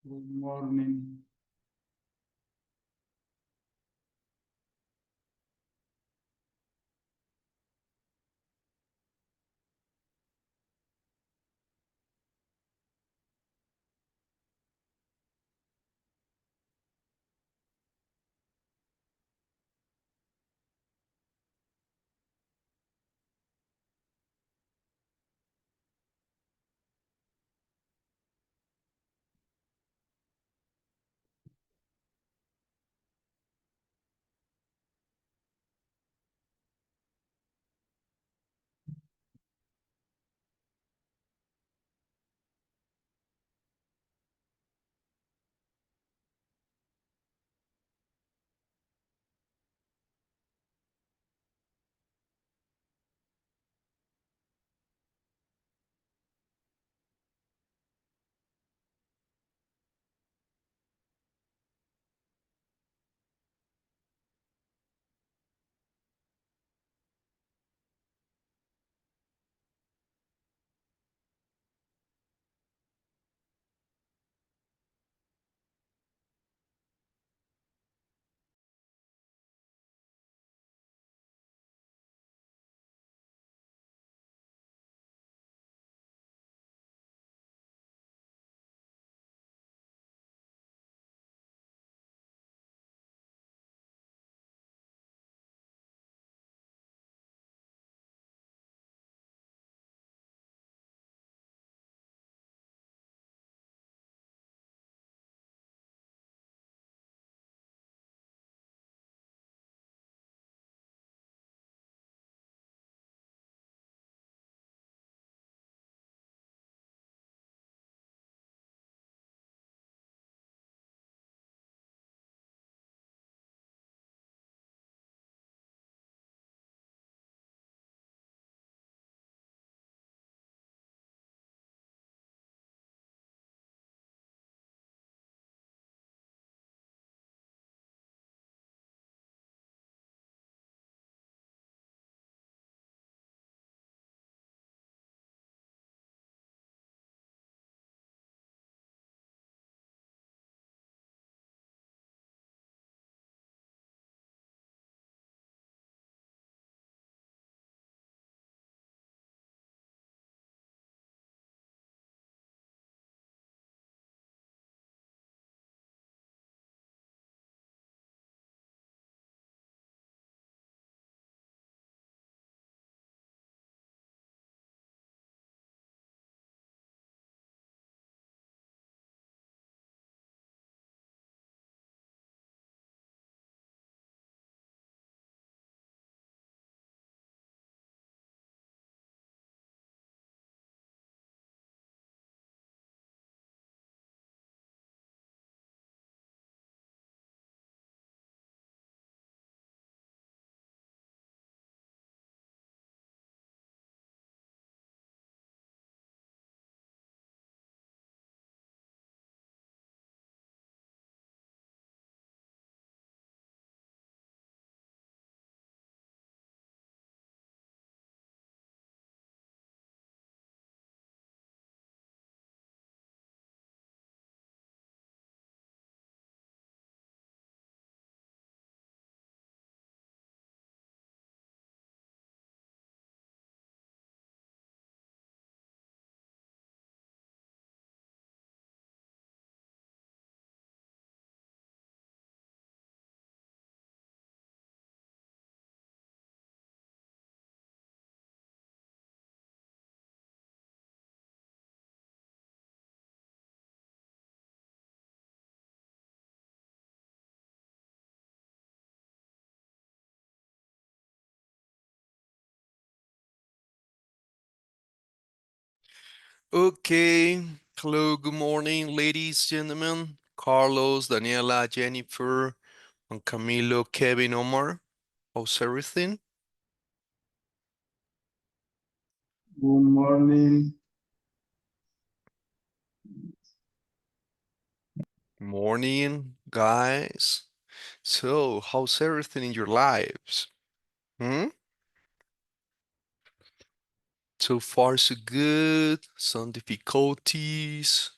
Good morning. Okay. Hello, good morning, ladies, gentlemen. Carlos, Daniela, Jennifer, and Camilo, Kevin, Omar. How's everything? Good morning. Morning, guys. So, how's everything in your lives? Hmm? So far, so good. Some difficulties,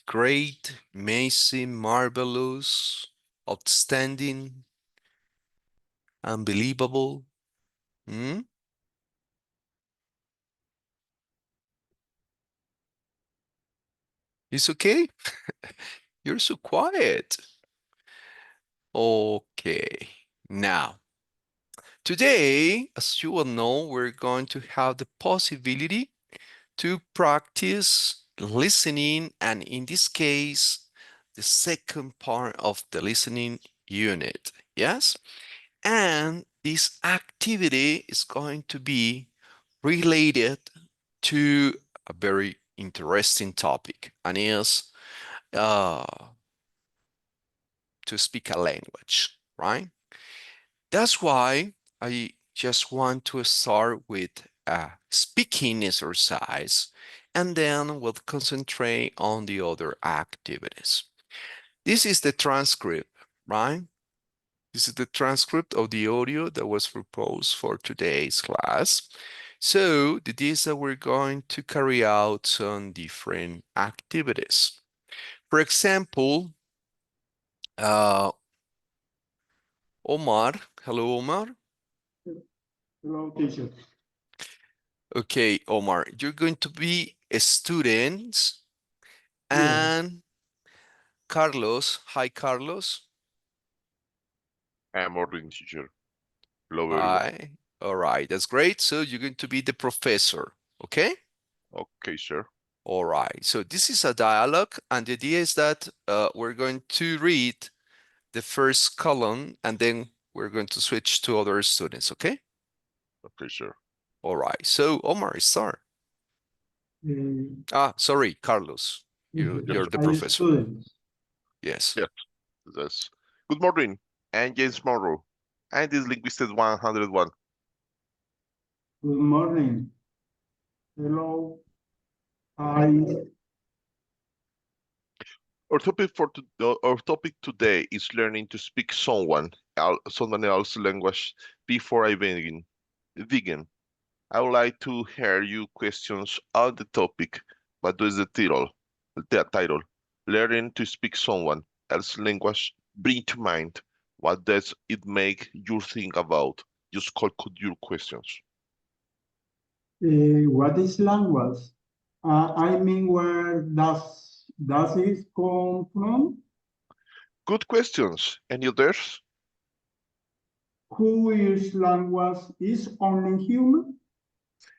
Great, amazing, marvelous, outstanding, unbelievable. Hmm? It's okay? You're so quiet. Okay. Now, today, as you all know, we're going to have the possibility to practice listening, and in this case, the second part of the listening unit. Yes? And this activity is going to be related to a very interesting topic, and is uh, to speak a language, right? That's why I just want to start with a speaking exercise, and then we'll concentrate on the other activities. This is the transcript, right? This is the transcript of the audio that was proposed for today's class. So the idea is that we're going to carry out some different activities. For example, uh, Omar, hello Omar. Hello, teacher. Okay, Omar, you're going to be a student, Yes. and Carlos, hi Carlos. I'm morning teacher. Hello everyone. Hi. All right, that's great. So you're going to be the professor, okay? Okay, sir. All right, so this is a dialogue, and the idea is that we're going to read the first column, and then we're going to switch to other students, okay? Okay, sir. All right, so Omar, start. Sorry, Carlos, Yes, you're sir. the I professor. students. Yes. Yes, that's good morning. I'm James Monroe. And this linguistic 101. Good morning. Hello. I Our topic today is learning to speak someone else's language before I begin. I would like to hear you questions on the topic, but what is the title? The title. Learning to speak someone else's language bring to mind. What does it make you think about? Just call your questions. what is language? I mean, where does it come from? Good questions. Any others? Who is language is only human?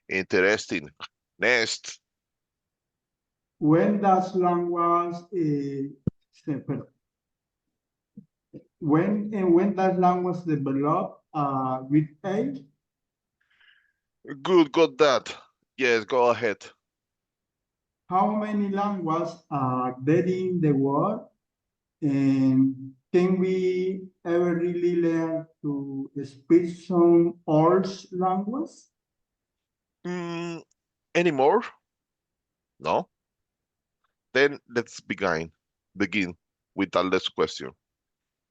Interesting. Next. When does language when does language develop with age? Good, got that. Yes, go ahead. How many languages are there in the world? And can we ever really learn to speak some old language? Hmm, any more? No? Then let's begin with the last question.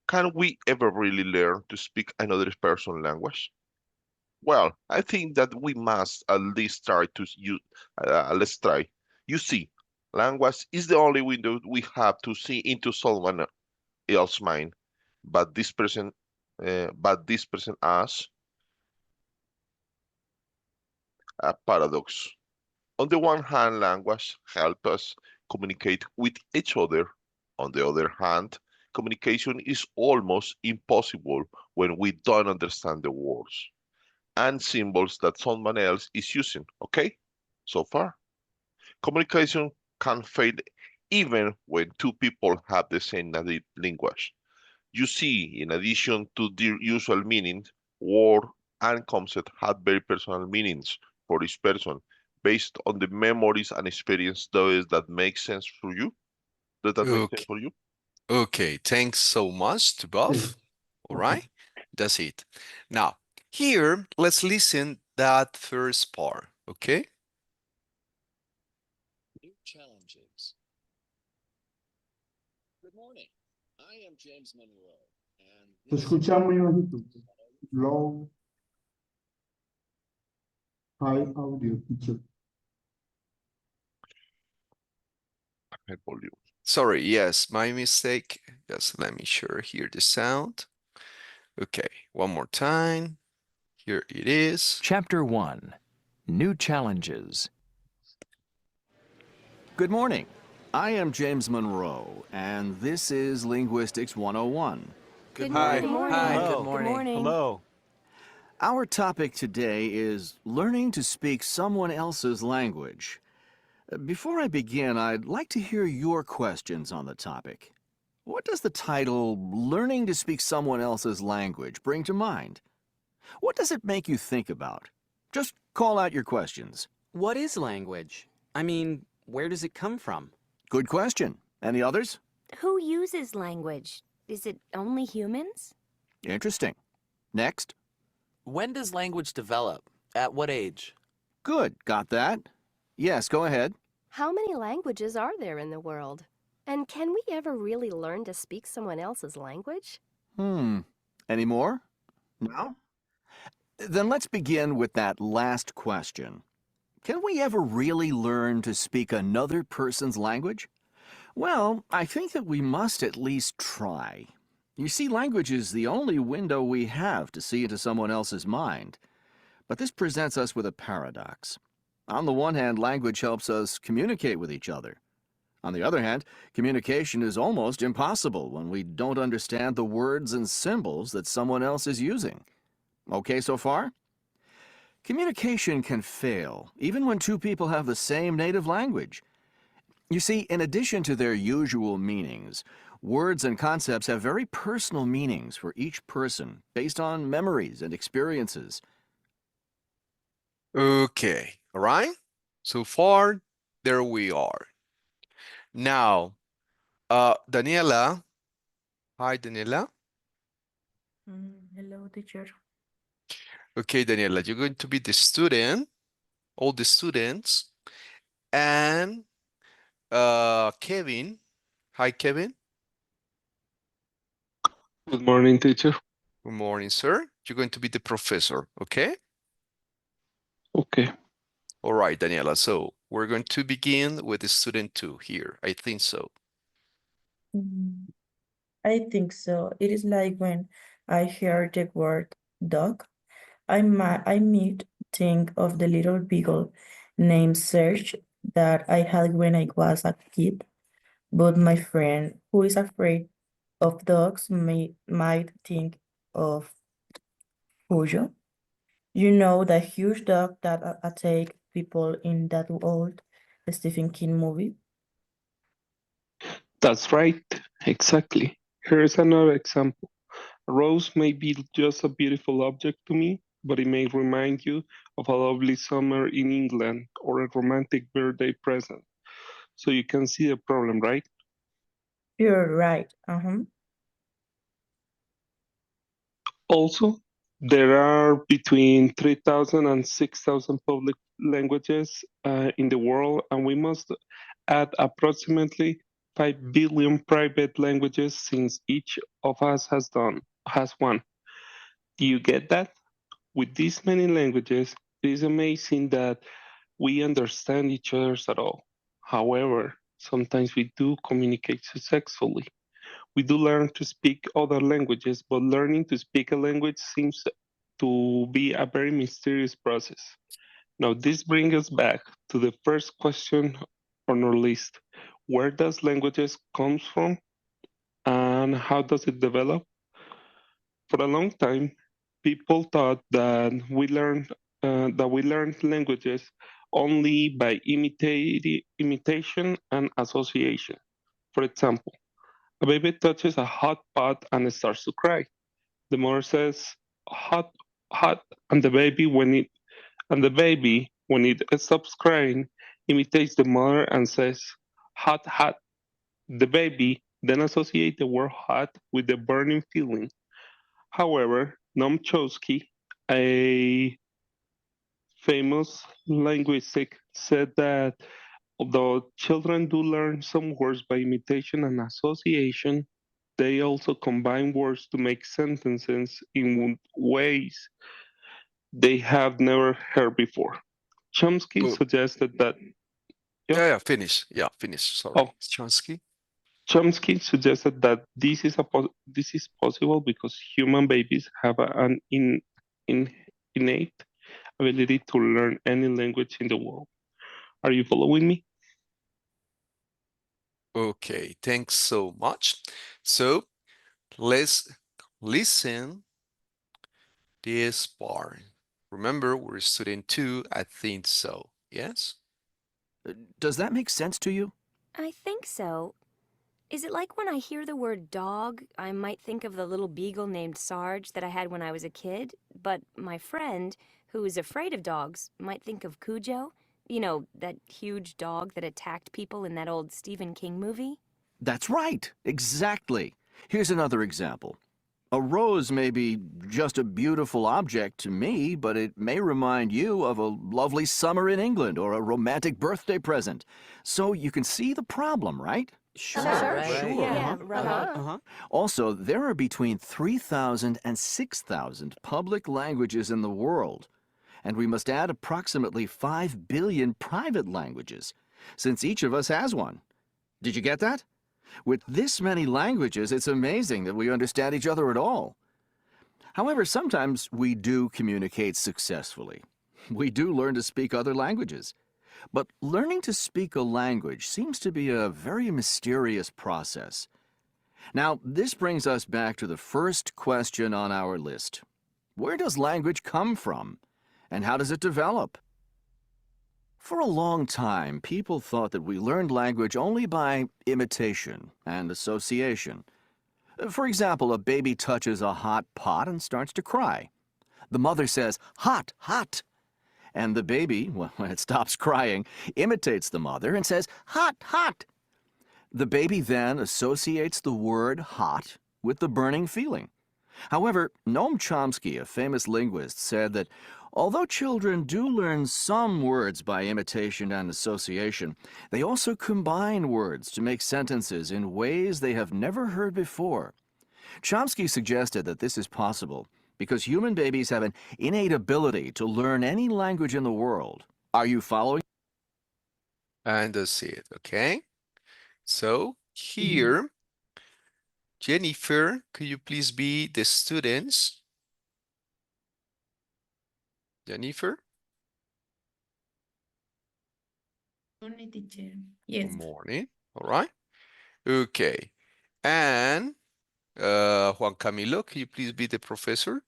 Can we ever really learn to speak another person's language? Well, I think that we must at least try to use. Let's try. You see, language is the only window we have to see into someone else's mind. But this present us a paradox. On the one hand, language helps us communicate with each other. On the other hand, communication is almost impossible when we don't understand the words and symbols that someone else is using. Okay? So far, communication can fail even when two people have the same native language. You see, in addition to their usual meaning, word and concept have very personal meanings for each person based on the memories and experience those that make sense for you. Does that make sense Okay. for you? Okay. Thanks so much to Yes. both. All Okay. right. That's it. Now, here, let's listen that first part. Okay. New challenges. Good morning. I am James Monroe, and Se this escucha muy bajito. Low, high audio, teacher. el volumen. Sorry, yes, my mistake. Just let me sure hear the sound. Okay, one more time. Here it is. Chapter 1 New Challenges. Good morning. I am James Monroe, and this is Linguistics 101. Good Hi. morning. Hi. Hello. Good morning. Good morning. Hello. Our topic today is learning to speak someone else's language. Before I begin, I'd like to hear your questions on the topic. What does the title, Learning to Speak Someone Else's Language, bring to mind? What does it make you think about? Just call out your questions. What is language? I mean, where does it come from? Good question. Any others? Who uses language? Is it only humans? Interesting. Next. When does language develop? At what age? Good. Got that? Yes, go ahead. How many languages are there in the world? And can we ever really learn to speak someone else's language? Any more? No? Then let's begin with that last question. Can we ever really learn to speak another person's language? Well, I think that we must at least try. You see, language is the only window we have to see into someone else's mind. But this presents us with a paradox. On the one hand, language helps us communicate with each other. On the other hand, communication is almost impossible when we don't understand the words and symbols that someone else is using. Okay so far? Communication can fail, even when two people have the same native language. You see, in addition to their usual meanings, words and concepts have very personal meanings for each person, based on memories and experiences. Okay, all right? So far, there we are. Now, Daniela. Hi, Daniela. Hello, teacher. Okay, Daniela, you're going to be the student, all the students, and Kevin. Hi, Kevin. Good morning, teacher. Good morning, sir. You're going to be the professor, okay? Okay. All right, Daniela. So we're going to begin with the student 2 here. I think so. I think so. It is like when I hear the word dog, I might think of the little beagle named Serge that I had when I was a kid. But my friend, who is afraid of dogs, might think of Cujo. You know, the huge dog that attacked people in that old Stephen King movie? That's right. Exactly. Here's another example. A rose may be just a beautiful object to me, but it may remind you of a lovely summer in England or a romantic birthday present. So you can see the problem, right? You're right. Also, there are between 3,000 and 6,000 public languages in the world, and we must add approximately 5 billion private languages since each of us has one. Do you get that? With these many languages, it is amazing that we understand each other at all. However, sometimes we do communicate successfully. We do learn to speak other languages, but learning to speak a language seems to be a very mysterious process. Now, this brings us back to the first question on our list. Where does languages come from and how does it develop? For a long time, people thought that we learned languages only by imitation and association. For example, a baby touches a hot pot and starts to cry. The mother says hot, hot, and the baby when it stops crying imitates the mother and says hot, hot. The baby then associates the word hot with the burning feeling. However, Noam Chomsky, a famous linguistic, said that although children do learn some words by imitation and association, they also combine words to make sentences in ways they have never heard before. Chomsky Oh, suggested that. Yeah, finish. Yeah, finish. Sorry. Oh, Chomsky. Chomsky suggested that this is possible because human babies have in, innate ability to learn any language in the world. Are you following me? Okay, thanks so much. So let's listen this part. Remember, we're student 2, I think so. Yes? Does that make sense to you? I think so. Is it like when I hear the word dog, I might think of the little beagle named Sarge that I had when I was a kid, but my friend, who is afraid of dogs, might think of Cujo? You know, that huge dog that attacked people in that old Stephen King movie? That's right. Exactly. Here's another example. A rose may be just a beautiful object to me, but it may remind you of a lovely summer in England or a romantic birthday present. So you can see the problem, right? Sure. Right. Sure. Yeah, Uh-huh. Also, there are between 3,000 and 6,000 public languages in the world, and we must add approximately 5 billion private languages, since each of us has one. Did you get that? With this many languages, it's amazing that we understand each other at all. However, sometimes we do communicate successfully. We do learn to speak other languages. But learning to speak a language seems to be a very mysterious process. Now, this brings us back to the first question on our list. Where does language come from? And how does it develop? For a long time, people thought that we learned language only by imitation and association. For example, a baby touches a hot pot and starts to cry. The mother says, "Hot, hot." And the baby, when it stops crying, imitates the mother and says, "Hot, hot." The baby then associates the word hot with the burning feeling. However, Noam Chomsky, a famous linguist, said that although children do learn some words by imitation and association, they also combine words to make sentences in ways they have never heard before. Chomsky suggested that this is possible because human babies have an innate ability to learn any language in the world. Are you following? And that's it, okay? So here, Jennifer, could you please be the students? Jennifer? Morning, teacher. Good Yes. morning. All right. Okay. And Juan Camilo, can you please be the professor?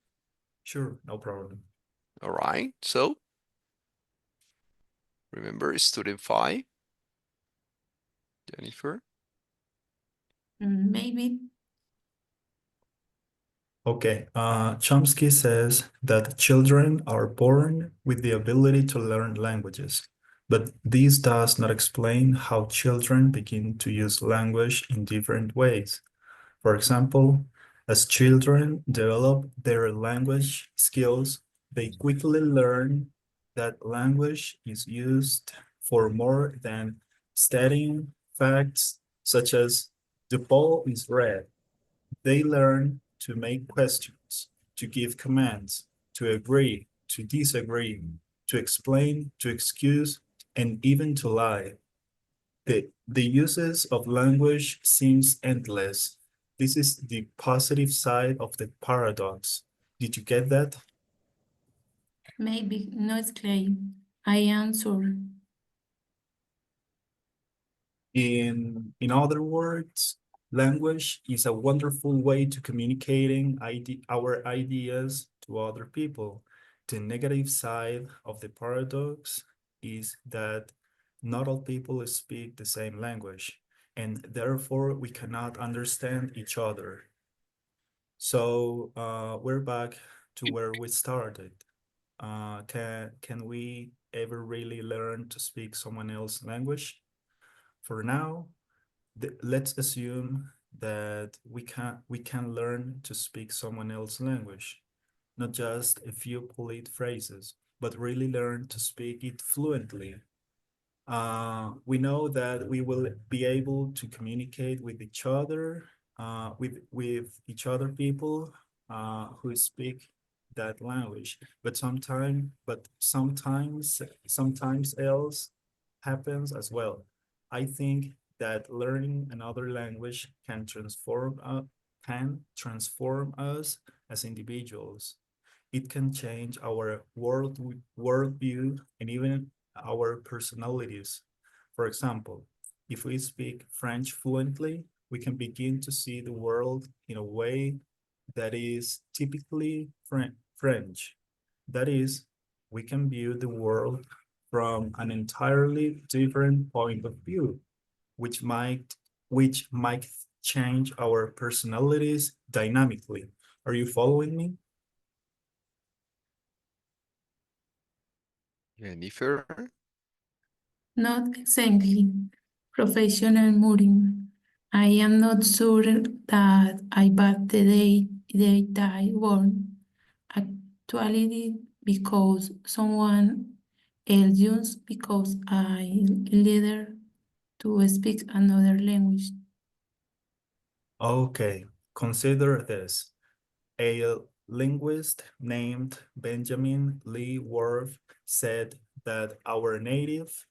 Sure, no problem. All right. So remember, student 5, Jennifer. Maybe. Okay, Chomsky says that children are born with the ability to learn languages, but this does not explain how children begin to use language in different ways. For example, as children develop their language skills, they quickly learn that language is used for more than stating facts such as the ball is red. They learn to make questions, to give commands, to agree, to disagree, to explain, to excuse, and even to lie. The uses of language seems endless. This is the positive side of the paradox. Did you get that? Maybe. No es clear. I answer. In other words, language is a wonderful way to communicating our ideas to other people. The negative side of the paradox is that not all people speak the same language, and therefore we cannot understand each other. So we're back to where we started. Can we ever really learn to speak someone else's language? For now, let's assume that we can learn to speak someone else's language, not just a few polite phrases, but really learn to speak it fluently. We know that we will be able to communicate with each other, with each other people who speak that language, but sometimes else happens as well. I think that learning another language can transform us as individuals. It can change our worldview and even our personalities. For example, if we speak French fluently, we can begin to see the world in a way that is typically French. That is, we can view the world from an entirely different point of view, which might change our personalities dynamically. Are you following me? Jennifer? Not exactly. Professional murim. I am not sure that I bought the tie one. Actually, because someone else used because I learned to speak another language. Okay, consider this. A linguist named Benjamin Lee Whorf said that our native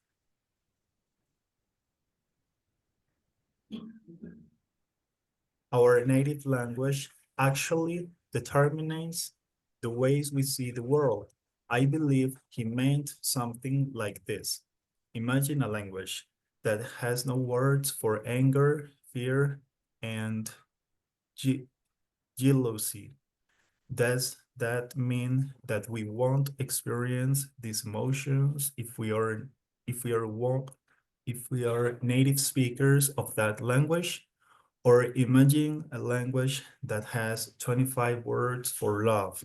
language actually determines the ways we see the world. I believe he meant something like this. Imagine a language that has no words for anger, fear, and jealousy. Does that mean that we won't experience these emotions if we are native speakers of that language? Or imagine a language that has 25 words for love.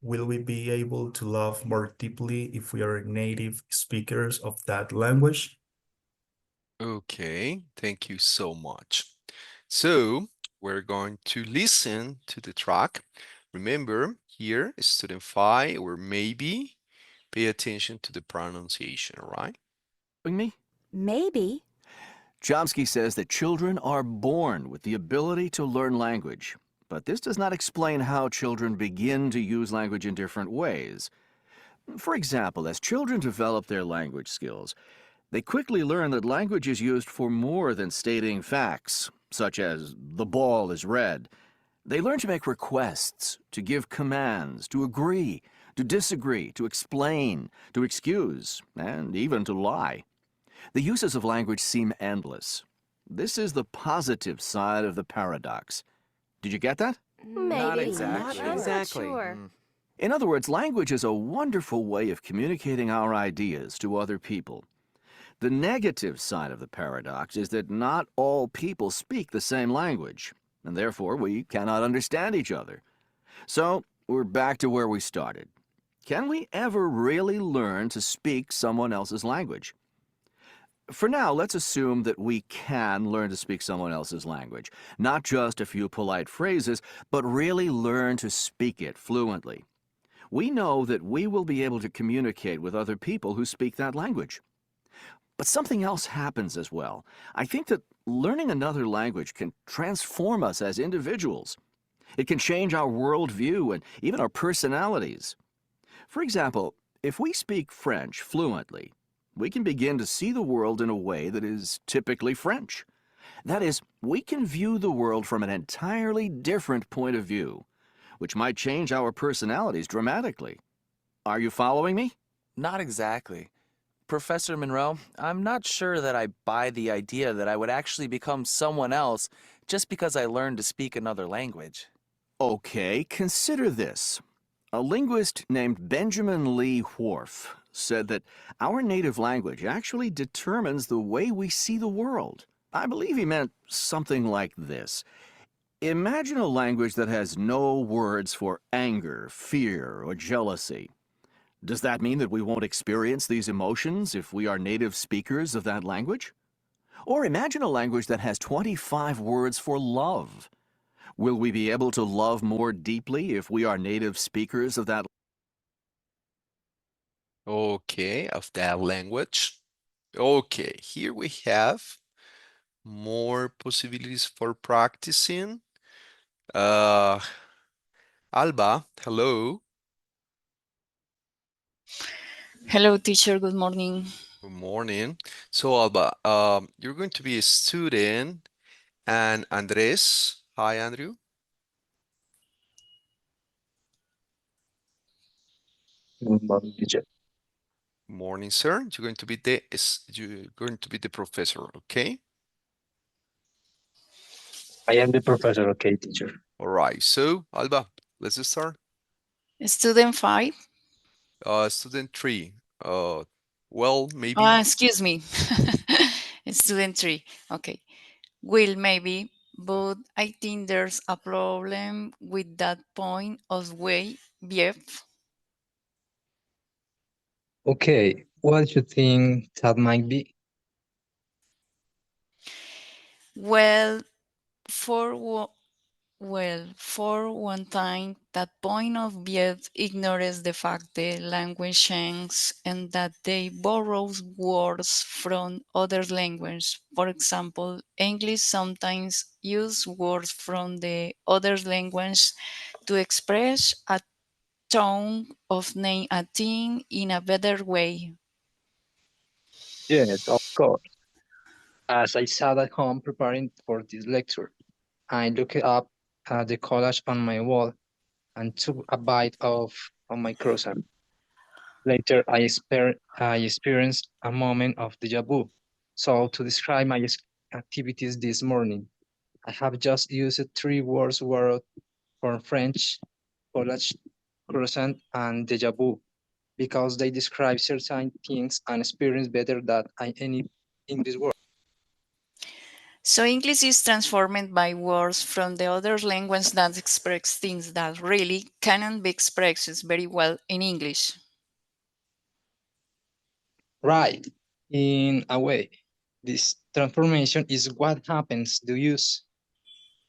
Will we be able to love more deeply if we are native speakers of that language? Okay, thank you so much. So we're going to listen to the track. Remember here, student 5, or maybe pay attention to the pronunciation, all right? Me? Maybe. Chomsky says that children are born with the ability to learn language, but this does not explain how children begin to use language in different ways. For example, as children develop their language skills, they quickly learn that language is used for more than stating facts, such as the ball is red. They learn to make requests, to give commands, to agree, to disagree, to explain, to excuse, and even to lie. The uses of language seem endless. This is the positive side of the paradox. Did you get that? Maybe. Not I'm exactly. not Exactly. sure. In other words, language is a wonderful way of communicating our ideas to other people. The negative side of the paradox is that not all people speak the same language, and therefore we cannot understand each other. So, we're back to where we started. Can we ever really learn to speak someone else's language? For now, let's assume that we can learn to speak someone else's language. Not just a few polite phrases, but really learn to speak it fluently. We know that we will be able to communicate with other people who speak that language. But something else happens as well. I think that learning another language can transform us as individuals. It can change our worldview and even our personalities. For example, if we speak French fluently, we can begin to see the world in a way that is typically French. That is, we can view the world from an entirely different point of view, which might change our personalities dramatically. Are you following me? Not exactly. Professor Monroe, I'm not sure that I buy the idea that I would actually become someone else just because I learned to speak another language. Okay, consider this. A linguist named Benjamin Lee Whorf said that our native language actually determines the way we see the world. I believe he meant something like this. Imagine a language that has no words for anger, fear, or jealousy. Does that mean that we won't experience these emotions if we are native speakers of that language? Or imagine a language that has 25 words for love. Will we be able to love more deeply if we are native speakers of that? Okay, of that language. Okay, here we have more possibilities for practicing. Uh, Alba, hello. Hello, teacher. Good morning. Good morning. So, Alba, you're going to be a student, and Andres. Hi, Andrew. Good morning, teacher. Morning, sir. You're going to be the professor, okay? I am the professor, okay, teacher. All right. So, Alba, let's start. Student 5. Student 3. Well, maybe. Excuse me. Student 3. Okay. Well, maybe, but I think there's a problem with that point of way, BF. Okay, what do you think that might be? Well, for for one time, that point of view ignores the fact that language changes and that they borrow words from other languages. For example, English sometimes use words from the other language to express a tone of name a thing in a better way. Yes, of course. As I sat at home preparing for this lecture, I looked up at the collage on my wall and took a bite of my croissant. Later, I experienced a moment of deja vu. So, to describe my activities this morning, I have just used 3 words borrowed from French, collage, croissant, and deja vu, because they describe certain things and experience better than any English word. So English is transformed by words from the other language that express things that really cannot be expressed very well in English. Right. In a way, this transformation is what happens to us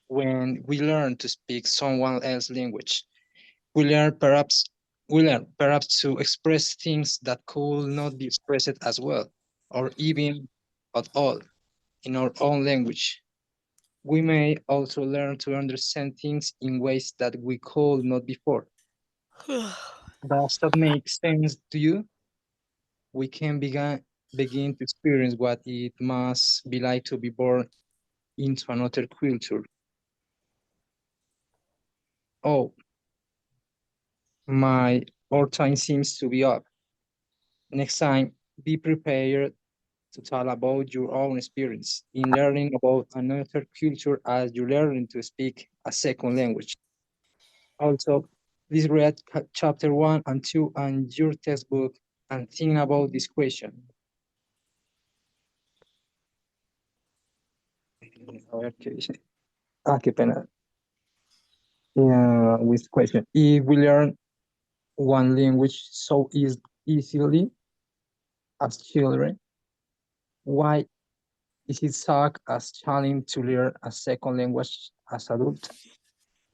when we learn to speak someone else's language. We learn perhaps to express things that could not be expressed as well, or even at all, in our own language. We may also learn to understand things in ways that we could not before. Does that make sense to you? We can begin to experience what it must be like to be born into another culture. Oh, our time seems to be up. Next time, be prepared to tell about your own experience in learning about another culture as you learn to speak a second language. Also, please read chapter 1 and 2 and your textbook and think about this question. Okay. Qué pena. With question. If we learn one language so easily as children, why is it such as challenging to learn a second language as adult?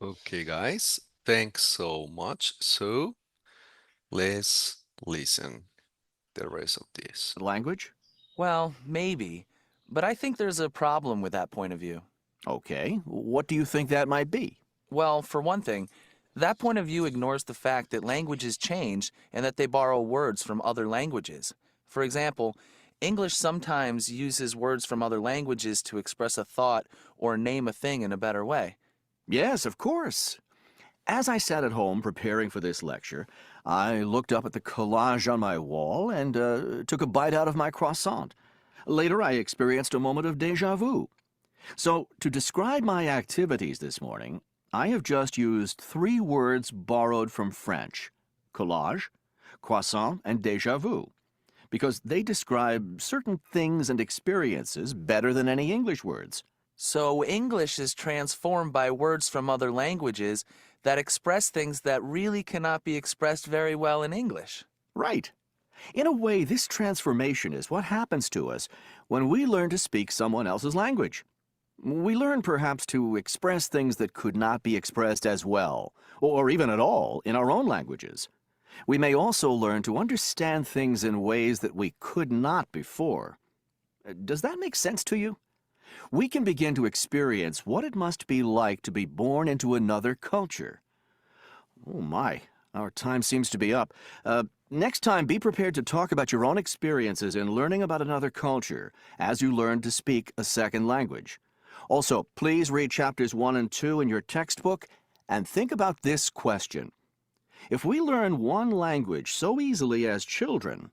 Okay, guys. Thanks so much. So, let's listen the rest of this. Language? Well, maybe, but I think there's a problem with that point of view. Okay, what do you think that might be? Well, for one thing, that point of view ignores the fact that languages change and that they borrow words from other languages. For example, English sometimes uses words from other languages to express a thought or name a thing in a better way. Yes, of course. As I sat at home preparing for this lecture, I looked up at the collage on my wall and took a bite out of my croissant. Later, I experienced a moment of deja vu. So, to describe my activities this morning, I have just used 3 words borrowed from French: collage, croissant, and deja vu, because they describe certain things and experiences better than any English words. So English is transformed by words from other languages that express things that really cannot be expressed very well in English. Right. In a way, this transformation is what happens to us when we learn to speak someone else's language. We learn perhaps to express things that could not be expressed as well, or even at all, in our own languages. We may also learn to understand things in ways that we could not before. Does that make sense to you? We can begin to experience what it must be like to be born into another culture. Oh my, our time seems to be up. Next time, be prepared to talk about your own experiences in learning about another culture as you learn to speak a second language. Also, please read chapters 1 and 2 in your textbook and think about this question. If we learn one language so easily as children,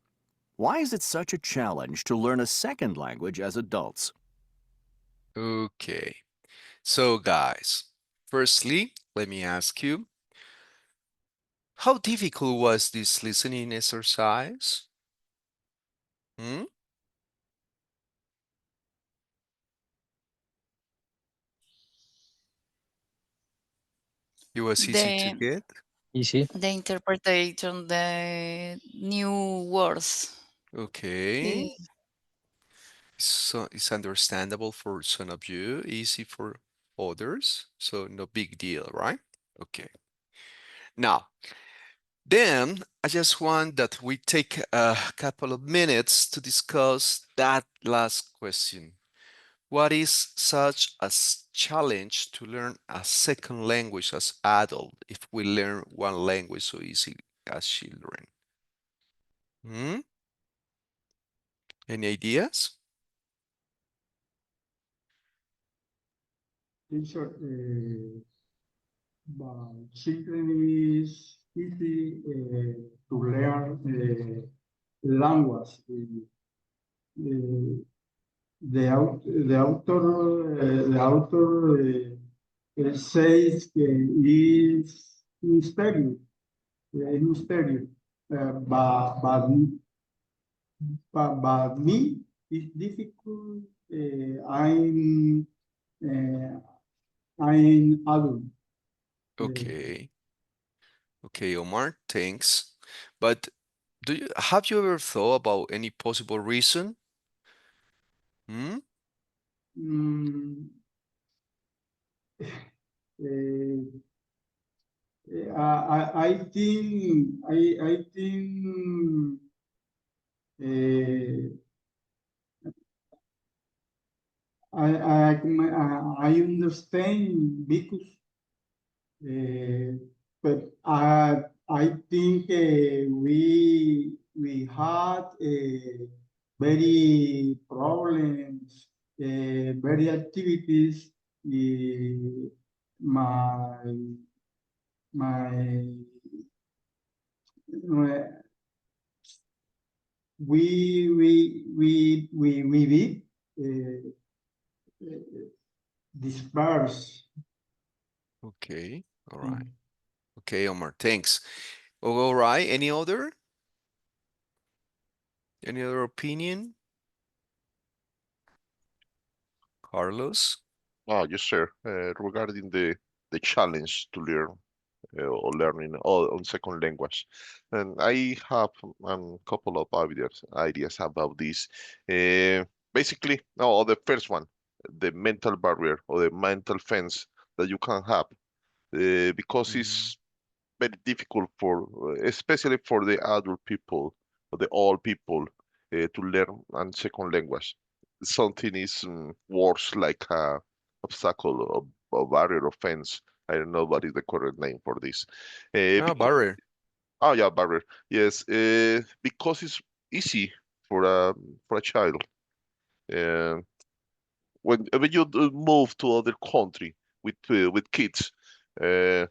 why is it such a challenge to learn a second language as adults? Okay. So, guys, firstly, let me ask you, how difficult was this listening exercise? Hmm? It was easy to The get? Easy. the interpretation, the new words. Okay. Eh, So it's understandable for some of you, easy for others. So no big deal, right? Okay. Now, then I just want that we take a couple of minutes to discuss that last question. What is such a challenge to learn a second language as adult if we learn one language so easy as children? Hmm? Any ideas? Teacher, but children is easy to learn language. Uh, the author says is mysterious, mysterious. But me, it's difficult. Uh, I'm adult. Okay. Okay, Omar, thanks. But have you ever thought about any possible reason? Hmm? Mm, uh, I think uh, I understand because but I think we had very problems, very activities. My my we did disperse. Okay, all right. Okay, Omar, thanks. All right, any other? Any other opinion? Carlos? Yes, sir. Regarding the challenge to learn or learning on second language, and I have a couple of ideas about this. Uh, Basically, no, the first one, the mental barrier or the mental fence that you can have, because it's very difficult for, especially for the adult people or the old people, to learn a second language. Something is worse like a obstacle or barrier or fence. I don't know what is the correct name for this. Ah, Because barrier. oh yeah, barrier. Yes, because it's easy for a child. Uh, when you move to other country with kids. Uh,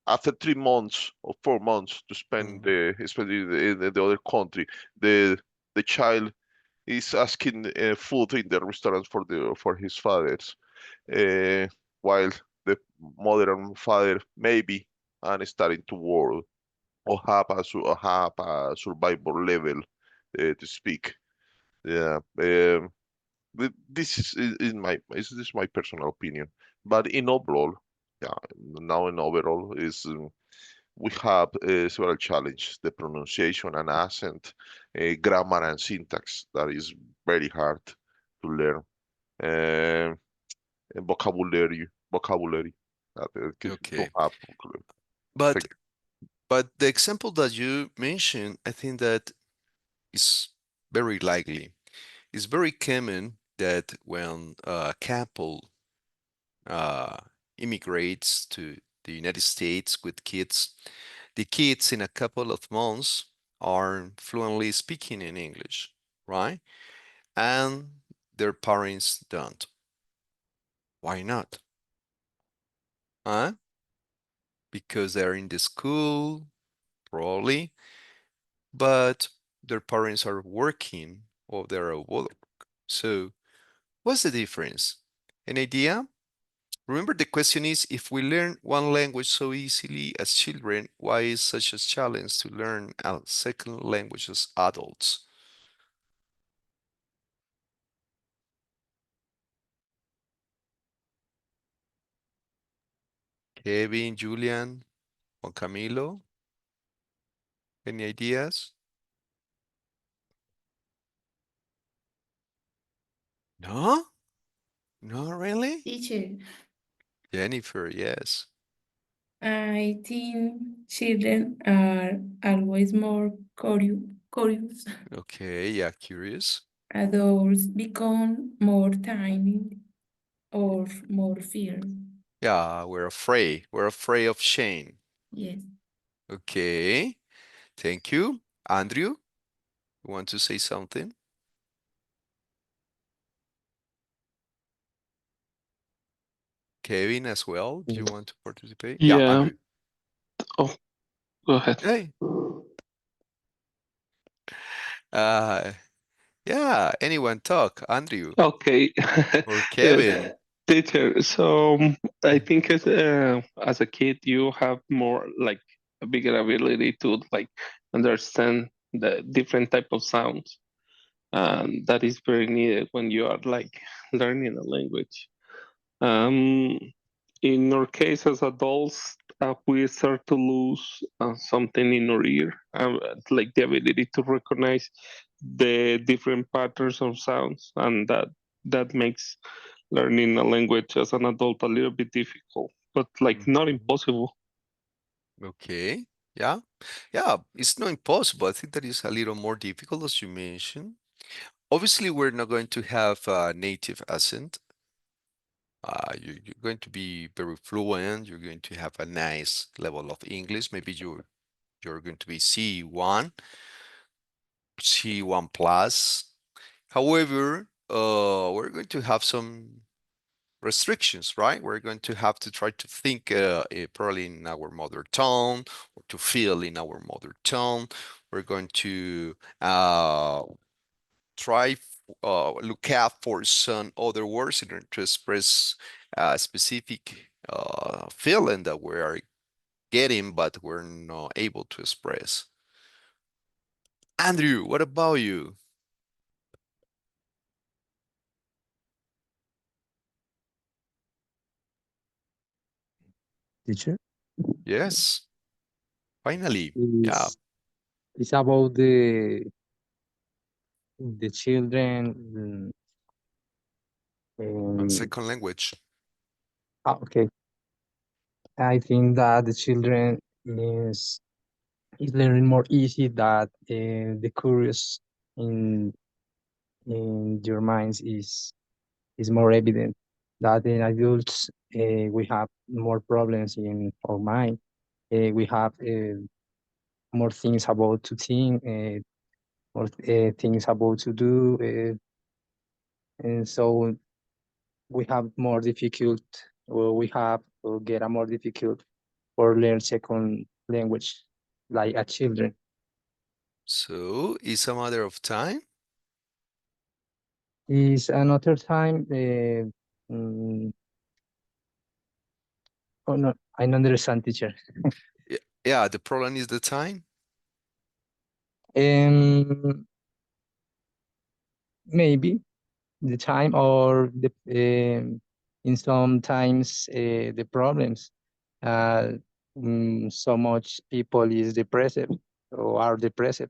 After 3 months or 4 months to spend spend in the other country, the the child is asking food in the restaurant for his fathers, uh, while the mother and father maybe are starting to work or have a survival level to speak. Yeah, this is my personal opinion, but in overall, yeah, now in overall is. We have several challenges, the pronunciation and accent, grammar and syntax that is very hard to learn, uh, and vocabulary that kids don't Okay. have. But Thank the example that you mentioned, I think that is very likely. It's very common that when a couple uh, immigrates to the United States with kids, the kids in a couple of months are fluently speaking in English, right? And their parents don't. Why not? Huh? Because they're in the school, probably, but their parents are working or they're at work. So, what's the difference? An idea? Remember, the question is if we learn one language so easily as children, why is such a challenge to learn a second language as adults? Kevin, Julian, Juan Camilo, any ideas? No? No, really? Teacher, Jennifer, yes. I think children are always more curious. Okay, yeah, curious. Adults become more tiny or more fear. Yeah, we're afraid. We're afraid of shame. Yes. Okay, thank you. Andrew, you want to say something? Kevin as well, do you want to participate? Yeah, Yeah. Andrew. Oh, go ahead. Hey. Uh, yeah, anyone talk? Andrew Okay. or Yes, Kevin? teacher. So I think as a kid, you have more like a bigger ability to like understand the different type of sounds, and that is very needed when you are like learning a language. Um, in our case, as adults, we start to lose something in our ear, like the ability to recognize the different patterns of sounds, and that makes learning a language as an adult a little bit difficult, but like not Mhm. impossible. Okay, yeah, yeah, it's not impossible. I think that is a little more difficult, as you mentioned. Obviously, we're not going to have a native accent. You're going to be very fluent. You're going to have a nice level of English. Maybe you're going to be C1, C1 plus. However, we're going to have some restrictions, right? We're going to have to try to think probably in our mother tongue or to feel in our mother tongue. We're going to try look out for some other words in order to express a specific feeling that we are getting, but we're not able to express. Andrew, what about you? Teacher, Yes, finally. Yeah, is it's about the children. on Um, second language. okay, I think that the children is learning more easy that the curious in your minds is more evident that in adults we have more problems in our mind. We have more things about to think, more things about to do, and so we have more difficult, or we have to get a more difficult for learn second language like a children. So it's a matter of time. Is another time. Mm, oh no, I don't understand, teacher. Yeah, the problem is the time. Um, maybe the time or the in sometimes the problems. Uh, so much people is depressed or are depressed,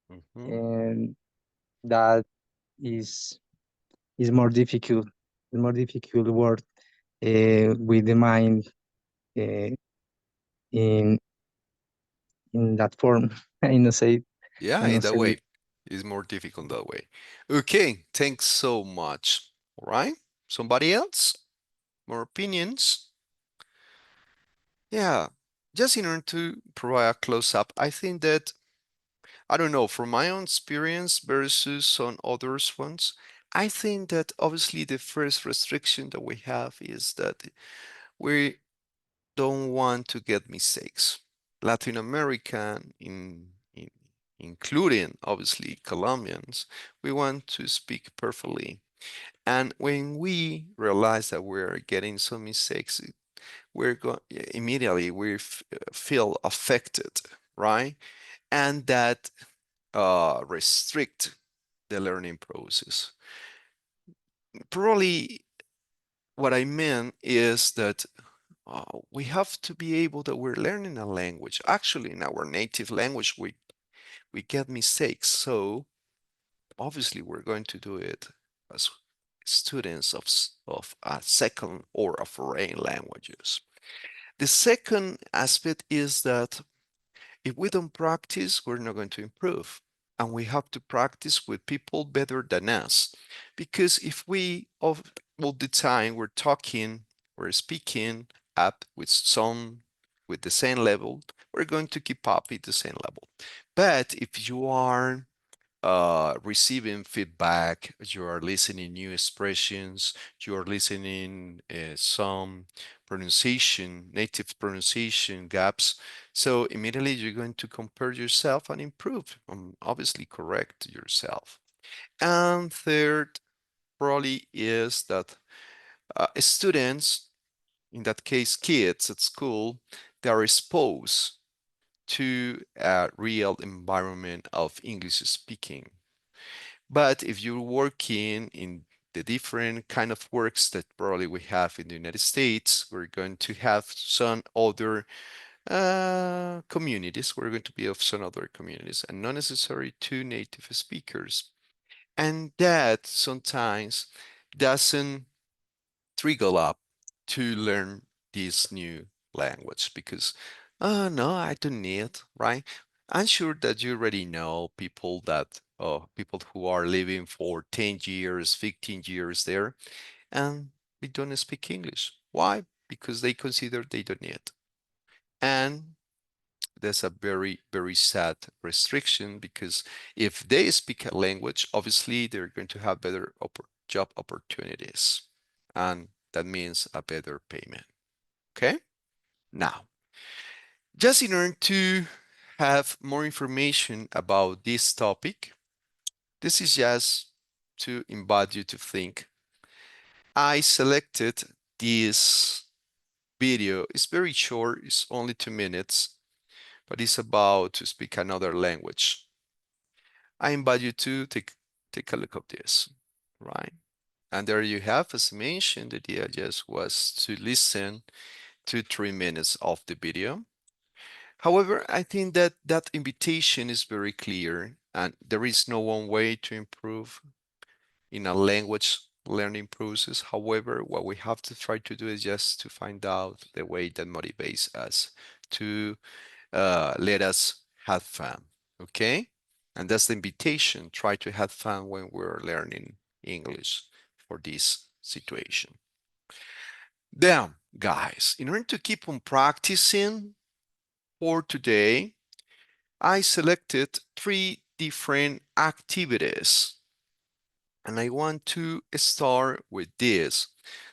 Mhm. and that is is more difficult. More difficult word with the mind uh, in that form. I know say Yeah, I in know that say way. It's more difficult that way. Okay, thanks so much. All right. Somebody else? More opinions? Yeah, just in order to provide a close up, I think that I don't know, from my own experience versus some others ones, I think that obviously the first restriction that we have is that we don't want to get mistakes. Latin American, including obviously Colombians, we want to speak perfectly. And when we realize that we're getting some mistakes, we're going immediately we feel affected, right? And that restrict the learning process. Probably what I meant is that we have to be able that we're learning a language. Actually, in our native language, we get mistakes. So obviously, we're going to do it as students of a second or a foreign languages. The second aspect is that if we don't practice, we're not going to improve. And we have to practice with people better than us. Because if we all the time we're talking, we're speaking up with the same level, we're going to keep up at the same level. But if you are receiving feedback, you are listening new expressions, you are listening some native pronunciation gaps. So immediately you're going to compare yourself and improve, obviously correct yourself. And third, probably is that students, in that case, kids at school, they are exposed to a real environment of English speaking. But if you're working in the different kind of works that probably we have in the United States, we're going to have some other communities. We're going to be of some other communities and not necessarily two native speakers. And that sometimes doesn't trigger up to learn this new language because, no, I don't need, right? I'm sure that you already know people who are living for 10 years, 15 years there, and they don't speak English. Why? Because they consider they don't need. And that's a very, very sad restriction because if they speak a language, obviously they're going to have better job opportunities. And that means a better payment. Okay? Now, just in order to have more information about this topic, this is just to invite you to think. I selected this video. It's very short, it's only 2 minutes, but it's about to speak another language. I invite you to take a look at this, right? And there you have, as mentioned, the idea just was to listen to 3 minutes of the video. However, I think that that invitation is very clear and there is no one way to improve in a language learning process. However, what we have to try to do is just to find out the way that motivates us to let us have fun, okay? And that's the invitation. Try to have fun when we're learning English for this situation. Then, guys, in order to keep on practicing for today, I selected 3 different activities. And I want to start with this.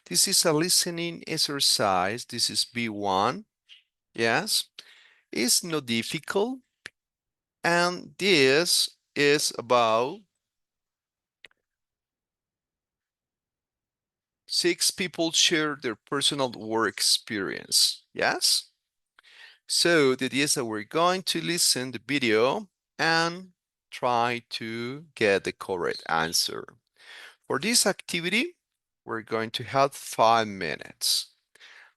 This is a listening exercise. This is B1. Yes, it's not difficult. And this is about 6 people share their personal work experience. Yes? So the idea is that we're going to listen the video and try to get the correct answer. For this activity, we're going to have 5 minutes.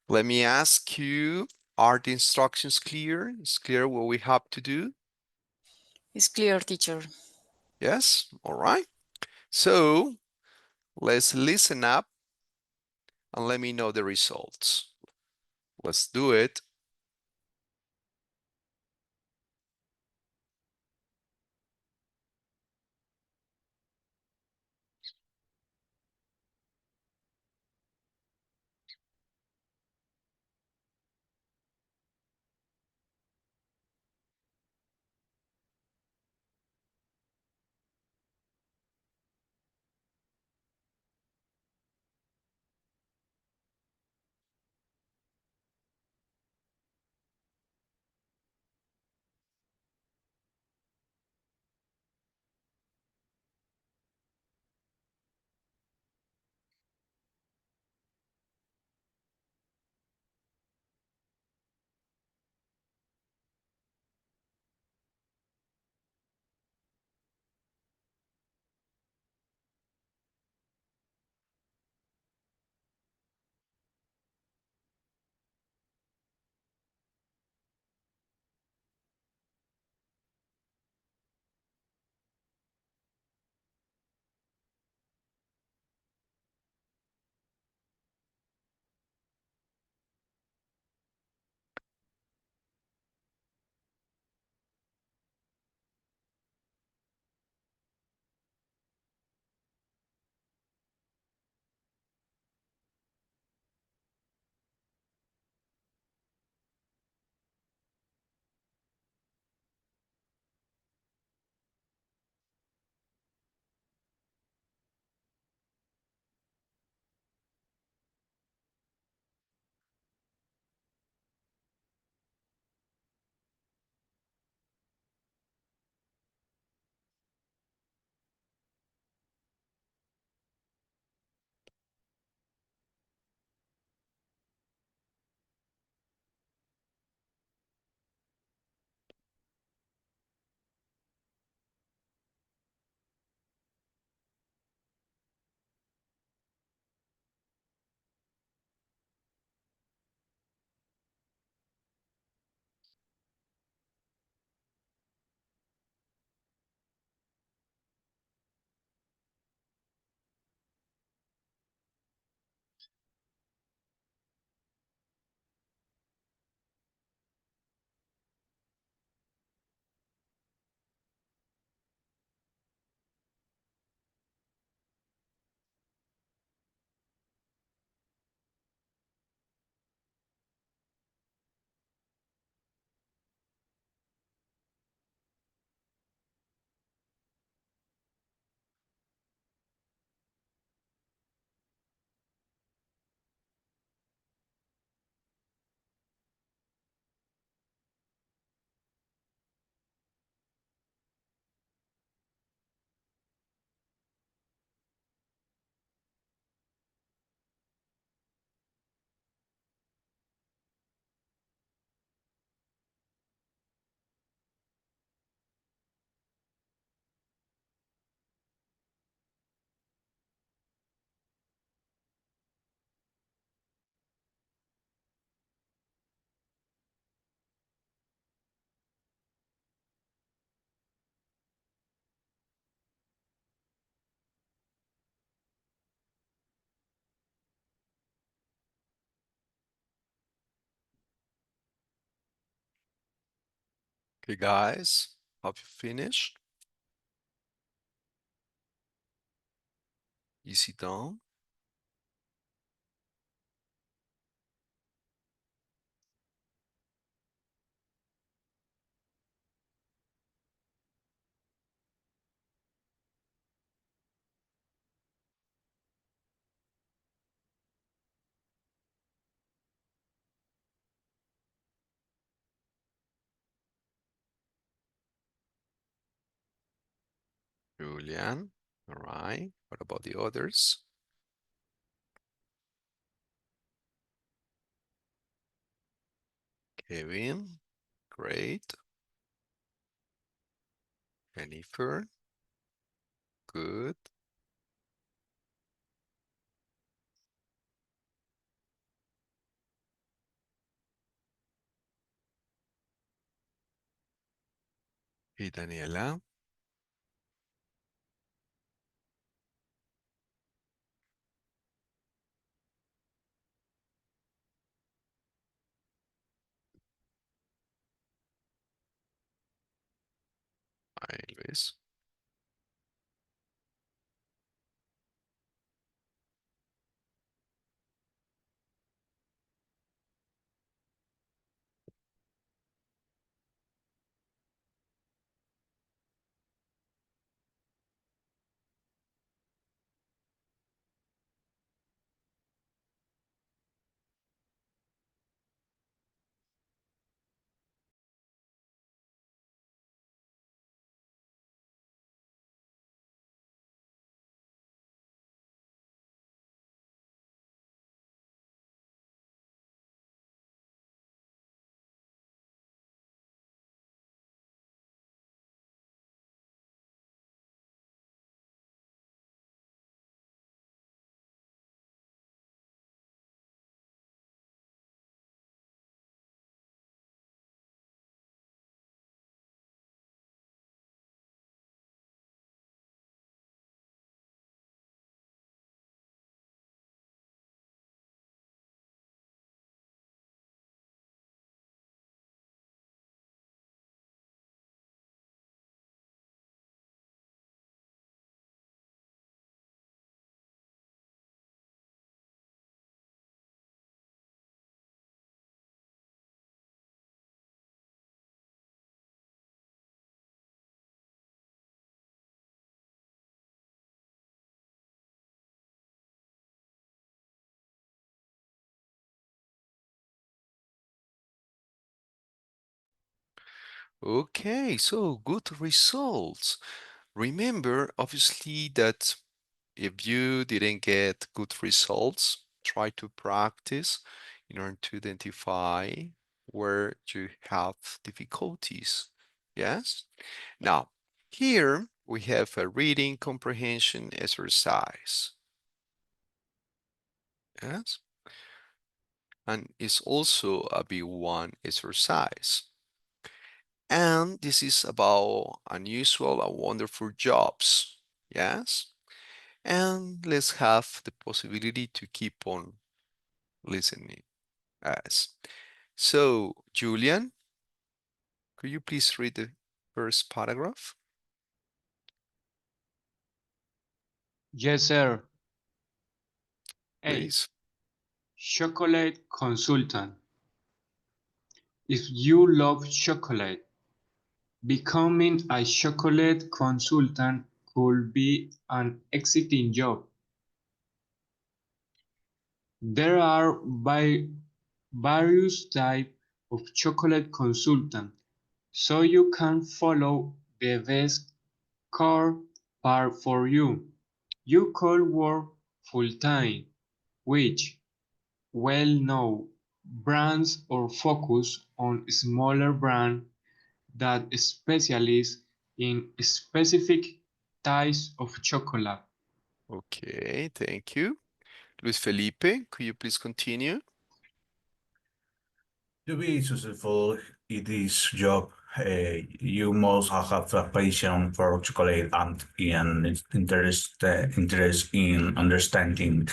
Let me ask you, are the instructions clear? Is clear what we have to do? It's clear, teacher. Yes? All right. So let's listen up and let me know the results. Let's do it. Okay, guys, have you finished? You sit down. Julian, all right. What about the others? Kevin, great. Jennifer, good. Y Daniela, hi, Luis. Okay, so good results. Remember, obviously, that if you didn't get good results, try to practice in order to identify where you have difficulties. Yes? Now, here we have a reading comprehension exercise. Yes? And it's also a B1 exercise. And this is about unusual and wonderful jobs. Yes? And let's have the possibility to keep on listening. As. So, Julian, could you please read the first paragraph, Yes, sir. A. please? Chocolate consultant. If you love chocolate, becoming a chocolate consultant could be an exciting job. There are various types of chocolate consultant, so you can follow the best car part for you. You could work full-time, which well-known brands or focus on smaller brands that specialize in specific types of chocolate. Okay, thank you. Luis Felipe, could you please continue? To be successful in this job, you must have a passion for chocolate and an interest in understanding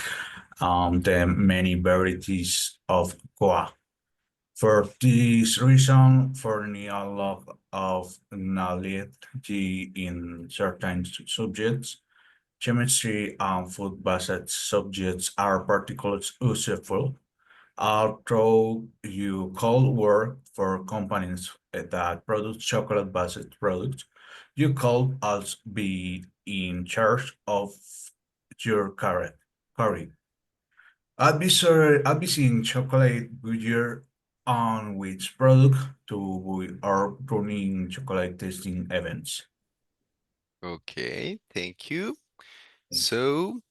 the many varieties of cocoa. For this reason, forning a lot of knowledge in certain subjects, chemistry and food-based subjects are particularly useful. Although you could work for companies that produce chocolate-based products, you could also be in charge of your career. I'd be seeing chocolate Goodyear on which product to we are running chocolate tasting events. Okay, thank you. So,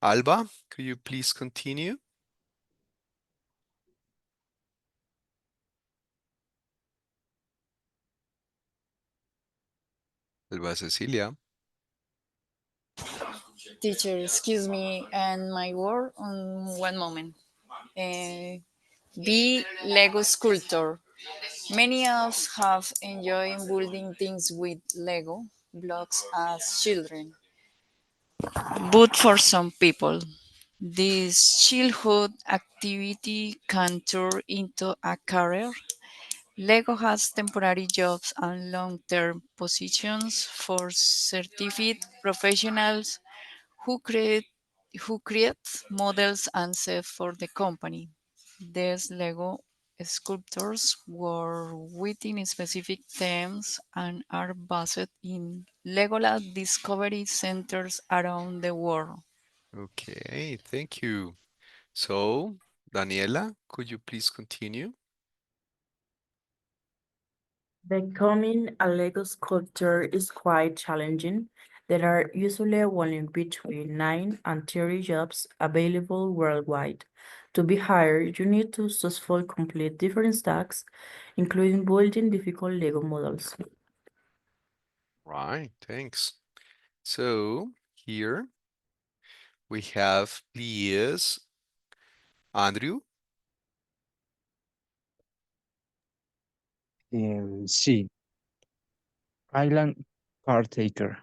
Alba, could you please continue? Alba Cecilia. Teacher, excuse me, and my word on one moment. Be Lego sculptor. Many of us have enjoyed building things with Lego blocks as children. But for some people, this childhood activity can turn into a career. Lego has temporary jobs and long-term positions for certified professionals who create who create models and sell for the company. These Lego sculptures were within specific themes and are based in Legoland discovery centers around the world. Okay, thank you. So, Daniela, could you please continue? Becoming a Lego sculptor is quite challenging. There are usually only between 9 and 30 jobs available worldwide. To be hired, you need to successfully complete different tasks, including building difficult Lego models. Right, thanks. So, here we have, please, Andrew. C. Island caretaker.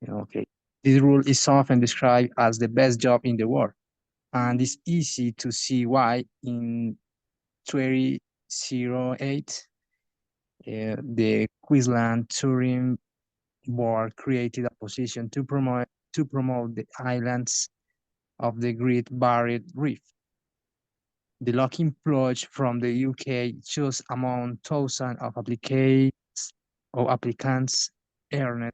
Okay. This role is often described as the best job in the world, and it's easy to see why in 2008, the Queensland Tourism Board created a position to promote the islands of the Great Barrier Reef. The locking pledge from the UK chose among thousands of applicants earned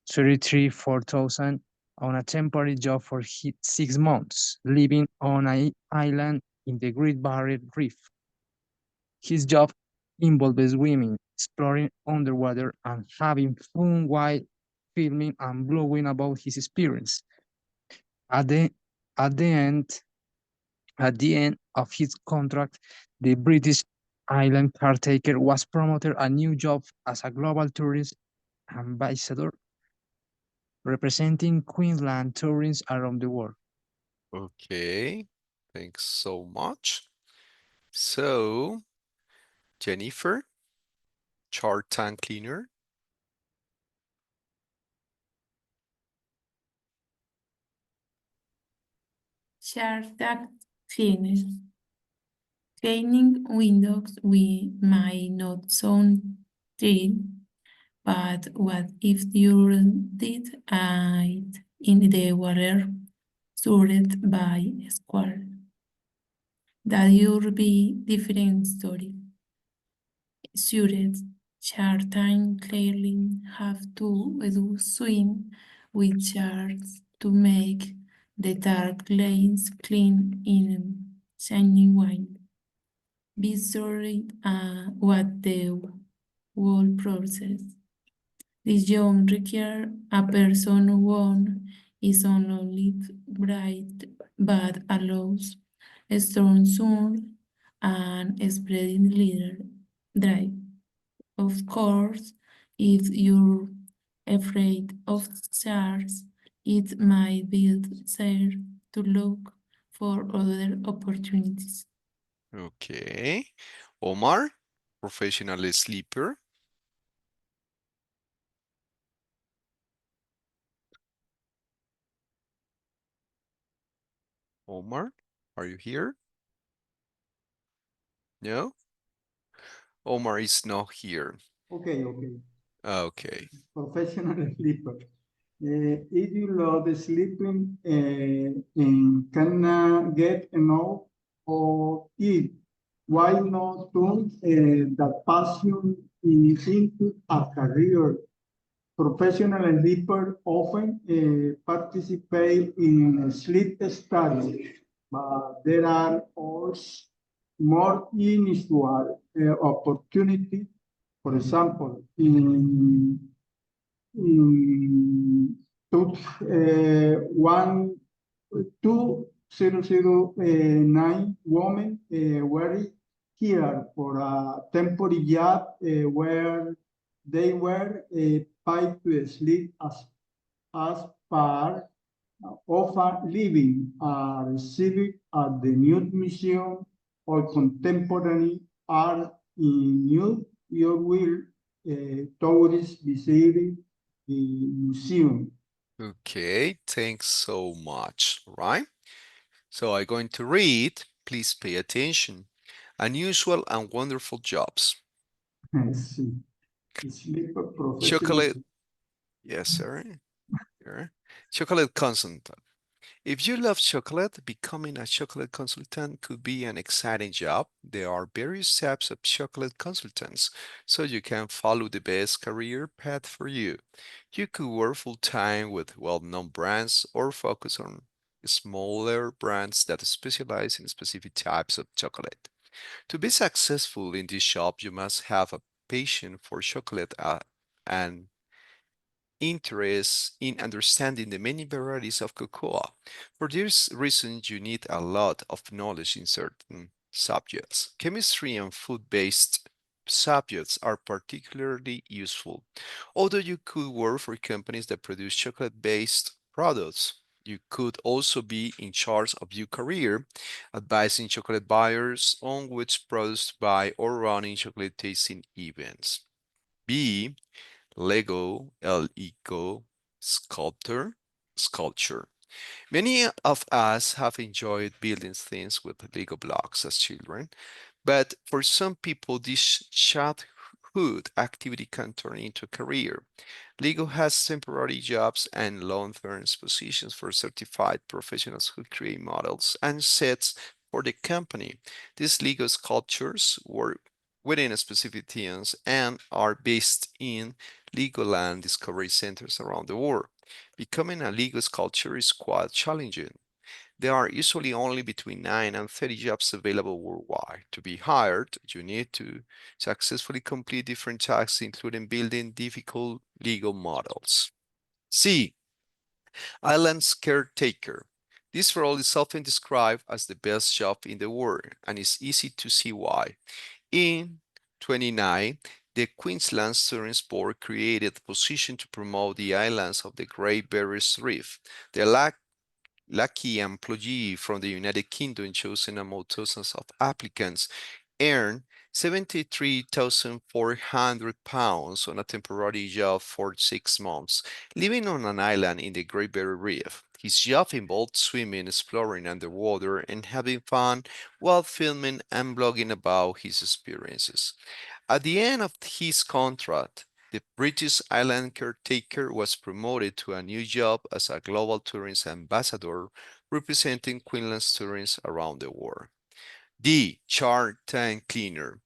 33,400 on a temporary job for 6 months, living on an island in the Great Barrier Reef. His job involved swimming, exploring underwater, and having fun while filming and blogging about his experience. At the, at the end, at the end of his contract, the British island caretaker was promoted a new job as a global tourist ambassador, representing Queensland tourism around the world. Okay, thanks so much. So, Jennifer, chart tank cleaner. Shark cleaner. Cleaning windows we might not sound trill, but what if you did it in the water surrounded by a squall? That would be different story. Suited shark tank clearly have to do swim with sharks to make the dark lanes clean in shining white. Be sorry what the whole process. This job require a person who is on only bright but allows a strong sun and spreading leader drive. Of course, if you're afraid of sharks, it might be safe to look for other opportunities. Okay. Omar, professional sleeper. Omar, are you here? No? Omar is not here. Okay, okay. Okay. Professional sleeper. If you love sleeping and cannot get enough of it, why not turn that passion into a career? Professional sleepers often participate in sleep studies, but there are also more unusual opportunities. For example, in one 2009 women were here for a temporary job where they were paid to sleep as part of a living received at the Nude Museum of Contemporary Art in New York will tourists visiting the museum. Okay, thanks so much, right? So I'm going to read. Please pay attention. Unusual and wonderful jobs. Sí. Sleeper professional. Chocolate. Yes, sir. Here. Chocolate consultant. If you love chocolate, becoming a chocolate consultant could be an exciting job. There are various types of chocolate consultants, so you can follow the best career path for you. You could work full-time with well-known brands or focus on smaller brands that specialize in specific types of chocolate. To be successful in this job, you must have a passion for chocolate and interest in understanding the many varieties of cocoa. For this reason, you need a lot of knowledge in certain subjects. Chemistry and food-based subjects are particularly useful. Although you could work for companies that produce chocolate-based products, you could also be in charge of your career, advising chocolate buyers on which products to buy or running chocolate tasting events. B. Lego, L-E-G-O, sculpture. Many of us have enjoyed building things with Lego blocks as children, but for some people, this childhood activity can turn into a career. Lego has temporary jobs and long-term positions for certified professionals who create models and sets for the company. These Lego sculptures work within specific themes and are based in Legoland discovery centers around the world. Becoming a Lego sculptor is quite challenging. There are usually only between 9 and 30 jobs available worldwide. To be hired, you need to successfully complete different tasks, including building difficult Lego models. C. Island's caretaker. This role is often described as the best job in the world, and it's easy to see why. In 29, the Queensland Tourism Board created a position to promote the islands of the Great Barrier Reef. The lucky employee from the United Kingdom, chosen among thousands of applicants, earned £73,400 on a temporary job for 6 months, living on an island in the Great Barrier Reef. His job involved swimming, exploring underwater, and having fun while filming and blogging about his experiences. At the end of his contract, the British island caretaker was promoted to a new job as a global tourism ambassador, representing Queensland's tourism around the world. D. Shark Tank Cleaner.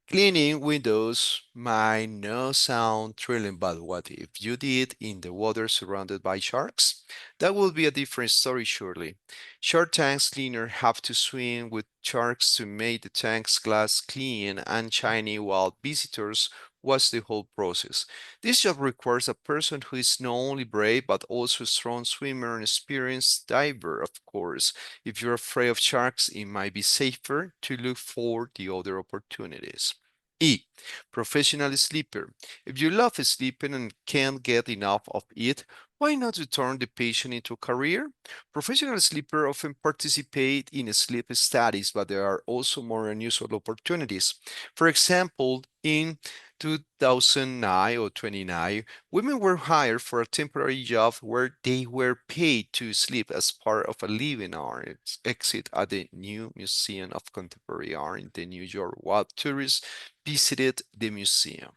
Cleaning windows might not sound thrilling, but what if you did in the water surrounded by sharks? That would be a different story, surely. Shark tanks cleaner have to swim with sharks to make the tank's glass clean and shiny while visitors watch the whole process. This job requires a person who is not only brave but also a strong swimmer and experienced diver, of course. If you're afraid of sharks, it might be safer to look for the other opportunities. E. Professional sleeper. If you love sleeping and can't get enough of it, why not turn the passion into a career? Professional sleepers often participate in sleep studies, but there are also more unusual opportunities. For example, in 2009 or 29, women were hired for a temporary job where they were paid to sleep as part of a living art exhibit at the new Museum of Contemporary Art in the New York while tourists visited the museum.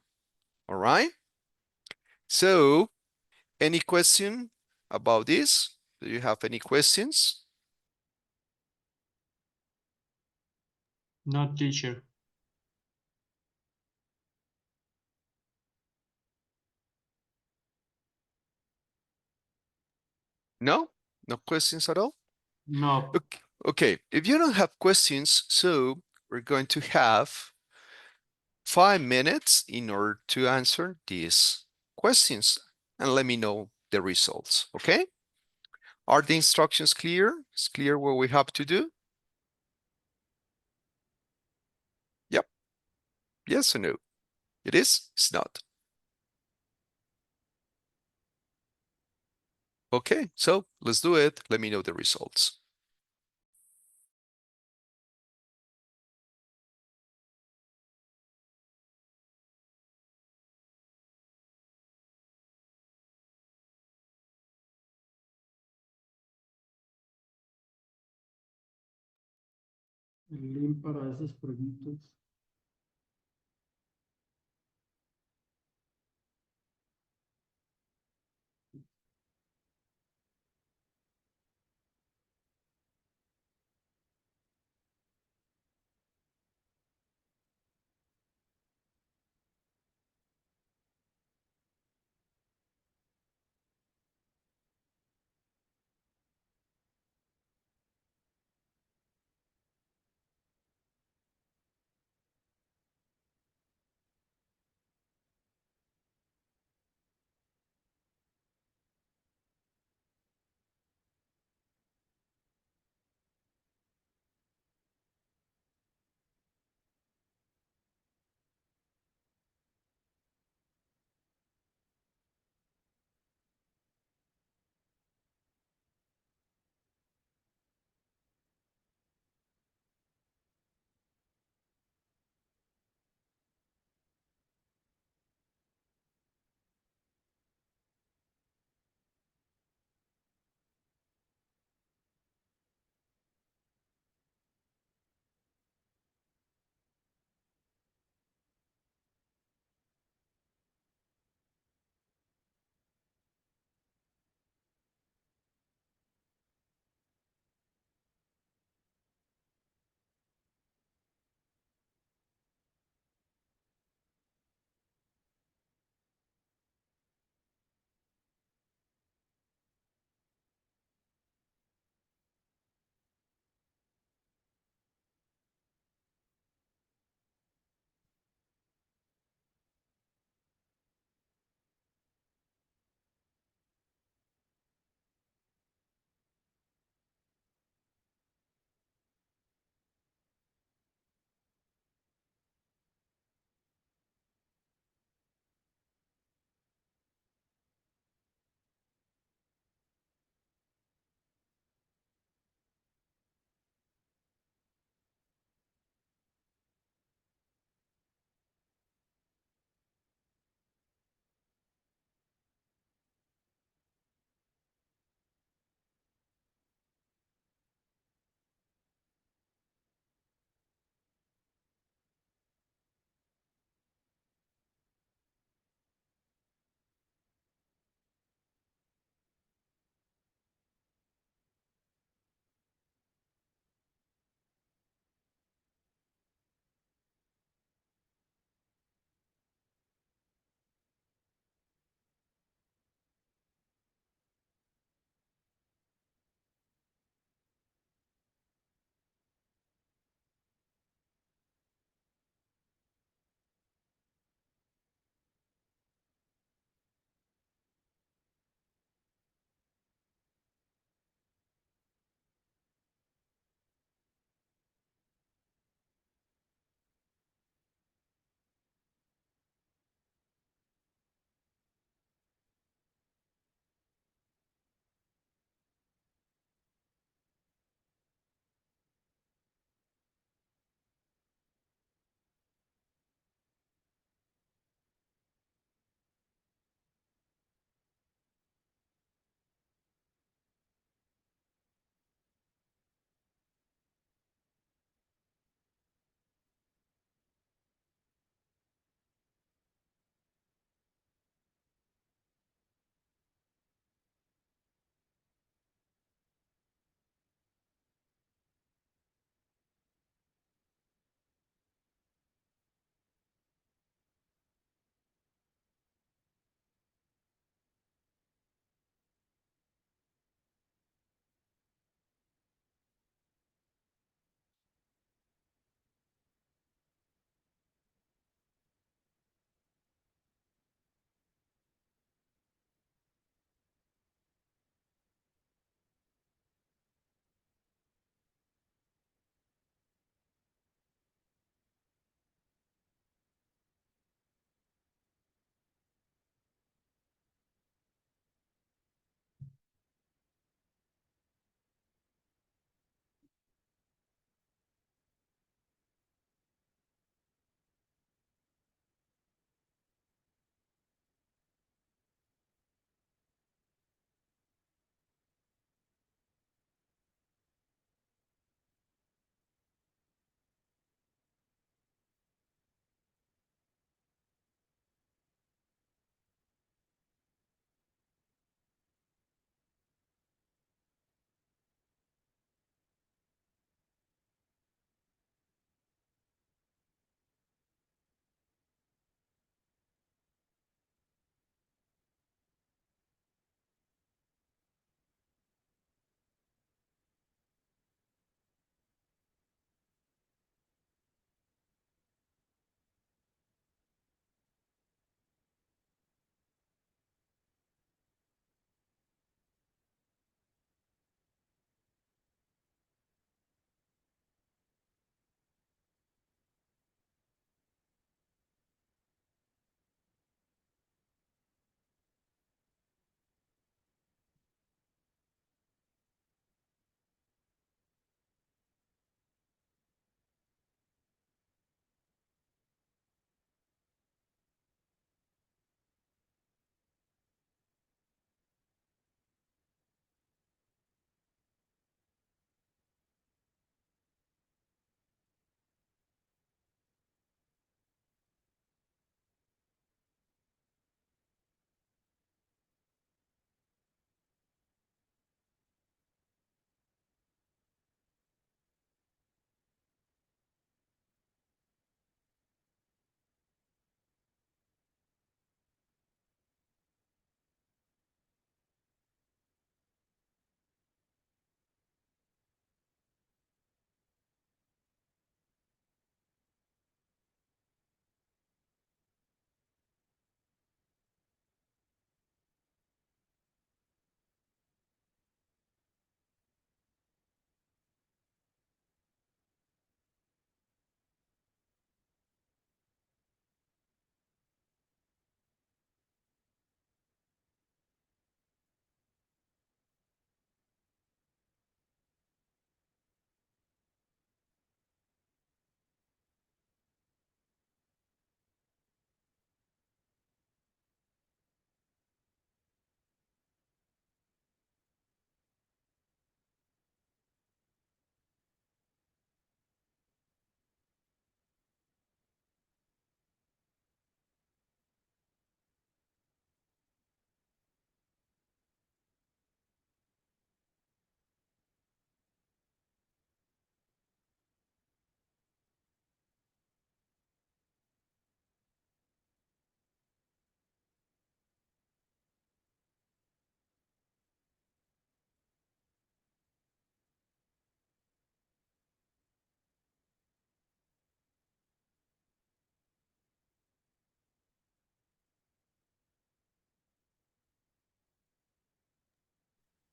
All right? So, any question about this? Do you have any questions? No, teacher. No? No questions at all? No. Okay, okay. If you don't have questions, so we're going to have 5 minutes in order to answer these questions and let me know the results, okay? Are the instructions clear? It's clear what we have to do? Yep. Yes or no? It is? It's not. Okay, so let's do it. Let me know the results. El link para esas preguntas.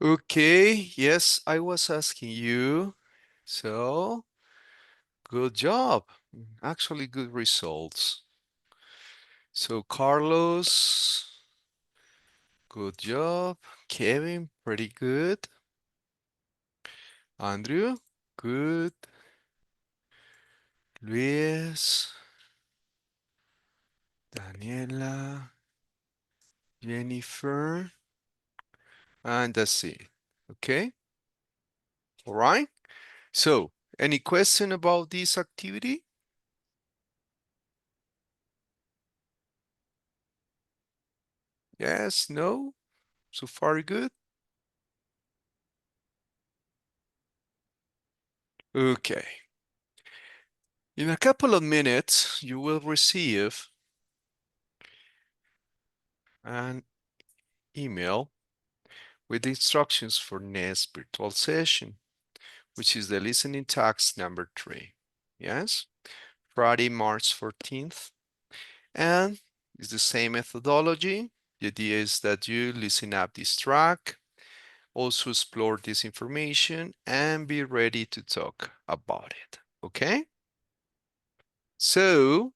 Okay, yes, I was asking you. So, good job. Actually, good results. So, Carlos, good job. Kevin, pretty good. Andrew, good. Luis, Daniela, Jennifer, and that's it. Okay. All right. So, any question about this activity? Yes, no? So far, good? Okay. In a couple of minutes, you will receive an email with instructions for next virtual session, which is the listening task number 3. Yes? Friday, March 14th. And it's the same methodology. The idea is that you listen up this track, also explore this information, and be ready to talk about it. Okay? So,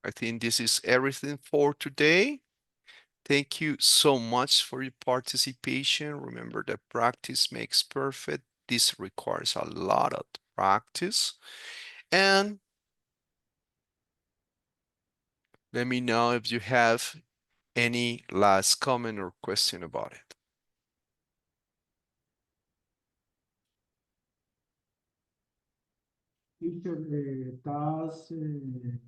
I think this is everything for today. Thank you so much for your participation. Remember that practice makes perfect. This requires a lot of practice. And let me know if you have any last comment or question about it. Teacher, task 3.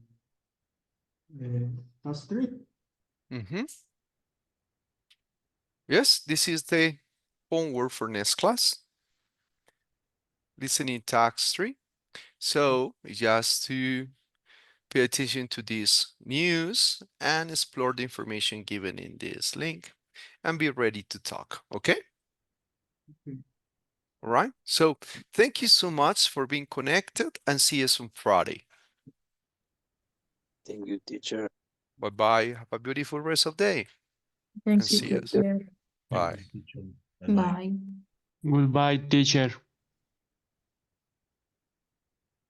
Yes, this is the homework for next class. Listening task 3. So just to pay attention to this news and explore the information given in this link and be ready to talk. Okay? Okay. All right. So thank you so much for being connected and see us on Friday. Thank you, teacher. Bye-bye. Have a beautiful rest of the day. Thank And you, see us. teacher. Bye. Teacher. Bye. Goodbye, teacher.